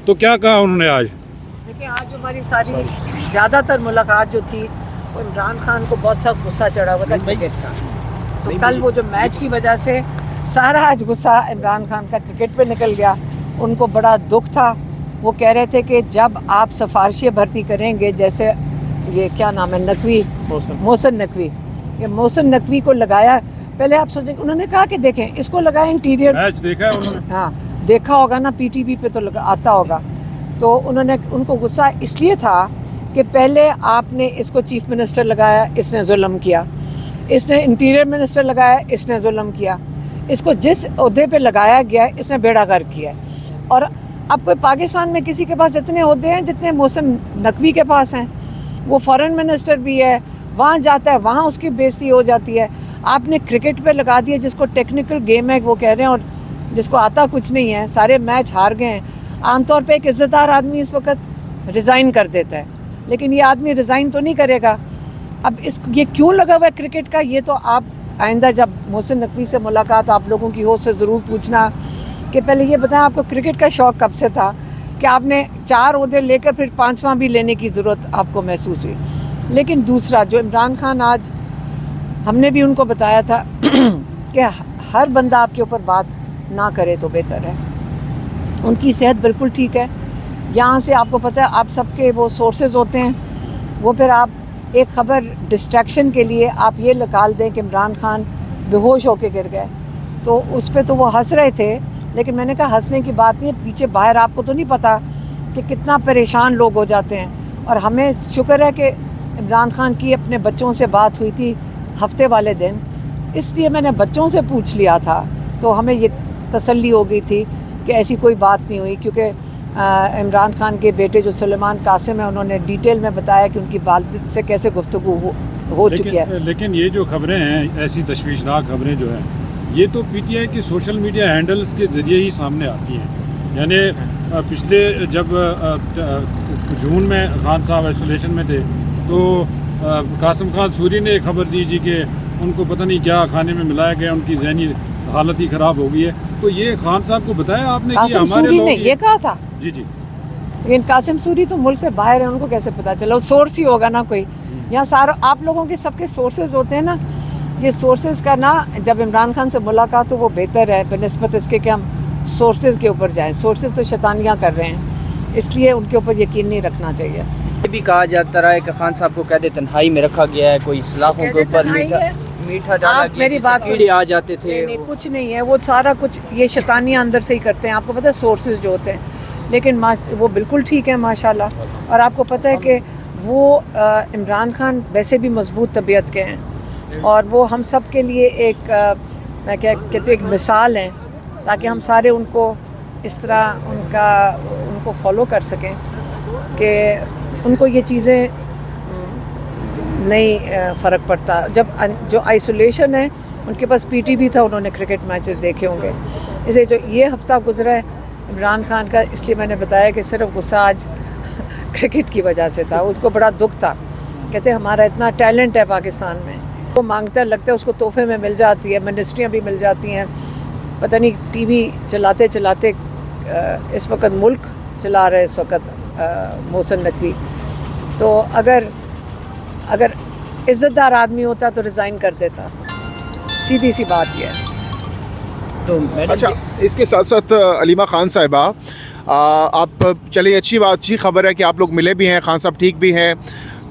تو کیا کہا انہوں نے آج؟ دیکھیں آج ہماری ساری زیادہ تر ملاقات جو تھی وہ عمران خان کو بہت سا غصہ چڑھا ہوا تھا کرکٹ کا. تو کل وہ جو میچ کی وجہ سے سارا آج غصہ عمران خان کا کرکٹ پہ نکل گیا. ان کو بڑا دکھ تھا. وہ کہہ رہے تھے کہ جب آپ سفارشیں بھرتی کریں گے, جیسے یہ کیا نام ہے, نقوی, محسن نقوی, یہ محسن نقوی کو لگایا. پہلے آپ سوچیں, انہوں نے کہا کہ دیکھیں اس کو لگایا انٹیریئر میچ دیکھا ہے انہوں نے؟ ہاں دیکھا ہوگا نا, پی ٹی وی پہ تو آتا ہوگا. تو انہوں نے, ان کو غصہ اس لیے تھا کہ پہلے آپ نے اس کو چیف منسٹر لگایا, اس نے ظلم کیا. اس نے انٹیریئر منسٹر لگایا, اس نے ظلم کیا. اس کو جس عہدے پہ لگایا گیا اس نے بیڑا غرق کیا. اور اب کوئی پاکستان میں کسی کے پاس اتنے عہدے ہیں جتنے محسن نقوی کے پاس ہیں. وہ فارن منسٹر بھی ہے, وہاں جاتا ہے, وہاں اس کی بےزتی ہو جاتی ہے. آپ نے کرکٹ پہ لگا دیا جس کو ٹیکنیکل گیم ہے وہ کہہ رہے ہیں, اور جس کو آتا کچھ نہیں ہے, سارے میچ ہار گئے ہیں. عام طور پہ ایک عزت دار آدمی اس وقت ریزائن کر دیتا ہے, لیکن یہ آدمی ریزائن تو نہیں کرے گا. اب یہ کیوں لگا ہوا ہے کرکٹ کا, یہ تو آپ آئندہ جب محسن نقوی سے ملاقات آپ لوگوں کی ہو سے ضرور پوچھنا کہ پہلے یہ بتائیں آپ کو کرکٹ کا شوق کب سے تھا کہ آپ نے 4 عہدے لے کر پھر 5واں بھی لینے کی ضرورت آپ کو محسوس ہوئی. لیکن دوسرا جو عمران خان, آج ہم نے بھی ان کو بتایا تھا کہ ہر بندہ آپ کے اوپر بات نہ کرے تو بہتر ہے. ان کی صحت بالکل ٹھیک ہے. یہاں سے آپ کو پتہ ہے آپ سب کے وہ سورسز ہوتے ہیں, وہ پھر آپ ایک خبر ڈسٹریکشن کے لیے آپ یہ نکال دیں کہ عمران خان بے ہوش ہو کے گر گئے, تو اس پہ تو وہ ہنس رہے تھے. لیکن میں نے کہا ہنسنے کی بات نہیں ہے, پیچھے باہر آپ کو تو نہیں پتہ کہ کتنا پریشان لوگ ہو جاتے ہیں. اور ہمیں شکر ہے کہ عمران خان کی اپنے بچوں سے بات ہوئی تھی ہفتے والے دن, اس لیے میں نے بچوں سے پوچھ لیا تھا, تو ہمیں یہ تسلی ہو گئی تھی کہ ایسی کوئی بات نہیں ہوئی. کیونکہ عمران خان کے بیٹے جو سلیمان قاسم ہیں, انہوں نے ڈیٹیل میں بتایا کہ ان کی والد سے کیسے گفتگو ہو چکی ہے. لیکن یہ جو خبریں ہیں, ایسی تشویشناک خبریں جو ہیں, یہ تو پی ٹی آئی کی سوشل میڈیا ہینڈلز کے ذریعے ہی سامنے آتی ہیں. یعنی پچھلے جب جون میں خان صاحب آئسولیشن میں تھے تو قاسم خان سوری نے ایک خبر دی جی کہ ان کو پتہ نہیں کیا کھانے میں ملایا گیا, ان کی ذہنی حالت ہی خراب ہو گئی ہے. تو یہ خان صاحب کو بتایا آپ نے کہ قاسم ہمارے سوری لوگ نے یہ کہا تھا؟ جی جی. لیکن قاسم سوری تو ملک سے باہر ہے, ان کو کیسے پتہ چلا؟ سورس ہی ہوگا نا کوئی. یہاں سارا آپ لوگوں کے سب کے سورسز ہوتے ہیں نا, یہ سورسز کا نا, جب عمران خان سے ملاقات ہو وہ بہتر ہے بنسبت اس کے کہ ہم سورسز کے اوپر جائیں. سورسز تو شیطانیاں کر رہے ہیں, اس لیے ان کے اوپر یقین نہیں رکھنا چاہیے. یہ بھی کہا جاتا رہا ہے کہ خان صاحب کو قید تنہائی میں رکھا گیا ہے, کوئی سلاخوں کے اوپر میٹھا ڈالا آپ میری بات کیڑے آ جاتے تھے. نہیں, کچھ نہیں ہے, وہ سارا کچھ یہ شیطانیاں اندر سے ہی کرتے ہیں. آپ کو پتہ ہے سورسز جو ہوتے ہیں, لیکن وہ بالکل ٹھیک ہے ماشاءاللہ. اور آپ کو پتہ ہے کہ وہ عمران خان ویسے بھی مضبوط طبیعت کے ہیں, اور وہ ہم سب کے لیے ایک میں کہتی ہوں ایک مثال ہیں, تاکہ ہم سارے ان کو اس طرح ان کو فالو کر سکیں کہ ان کو یہ چیزیں نہیں فرق پڑتا. جب جو آئسولیشن ہے ان کے پاس پی ٹی وی تھا, انہوں نے کرکٹ میچز دیکھے ہوں گے. اسے جو یہ ہفتہ گزرا ہے عمران خان کا, اس لیے میں نے بتایا کہ صرف غصہ آج کرکٹ کی وجہ سے تھا. ان کو بڑا دکھ تھا, کہتے ہمارا اتنا ٹیلنٹ ہے پاکستان میں, وہ مانگتا ہے, لگتا ہے اس کو تحفے میں مل جاتی ہے, منسٹریاں بھی مل جاتی ہیں. پتہ نہیں ٹی وی چلاتے چلاتے اس وقت ملک چلا رہے اس وقت محسن نقوی. تو اگر عزت دار آدمی ہوتا تو ریزائن کر دیتا, سیدھی سی بات یہ ہے. تو اچھا, اس کے ساتھ ساتھ علیمہ خان صاحبہ, آپ چلیے اچھی بات, اچھی خبر ہے کہ آپ لوگ ملے بھی ہیں, خان صاحب ٹھیک بھی ہیں.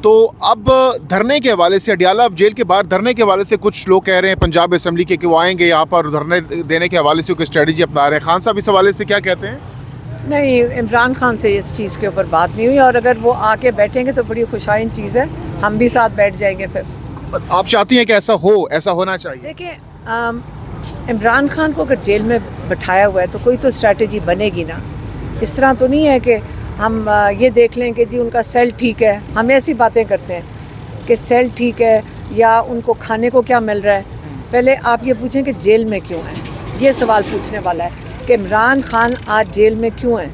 تو اب دھرنے کے حوالے سے, اڈیالہ جیل کے باہر دھرنے کے حوالے سے کچھ لوگ کہہ رہے ہیں پنجاب اسمبلی کے کہ وہ آئیں گے یہاں پر دھرنے دینے کے حوالے سے کوئی اسٹریٹجی اپنا رہے ہیں. خان صاحب اس حوالے سے کیا کہتے ہیں؟ نہیں, عمران خان سے اس چیز کے اوپر بات نہیں ہوئی, اور اگر وہ آ کے بیٹھیں گے تو بڑی خوشائن چیز ہے, ہم بھی ساتھ بیٹھ جائیں گے. پھر آپ چاہتی ہیں کہ ایسا ہونا چاہیے؟ دیکھیں, عمران خان کو اگر جیل میں بٹھایا ہوا ہے تو کوئی تو اسٹریٹجی بنے گی نا. اس طرح تو نہیں ہے کہ ہم یہ دیکھ لیں کہ جی ان کا سیل ٹھیک ہے. ہم ایسی باتیں کرتے ہیں کہ سیل ٹھیک ہے یا ان کو کھانے کو کیا مل رہا ہے. پہلے آپ یہ پوچھیں کہ جیل میں کیوں ہیں, یہ سوال پوچھنے والا ہے کہ عمران خان آج جیل میں کیوں ہیں,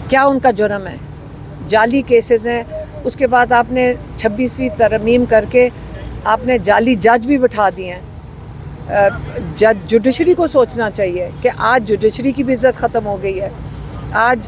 کیا ان کا جرم ہے. جعلی کیسز ہیں, اس کے بعد آپ نے 26ویں ترمیم کر کے آپ نے جعلی جج بھی بٹھا دیے ہیں. جوڈیشری کو سوچنا چاہیے کہ آج جوڈیشری کی بھی عزت ختم ہو گئی ہے. آج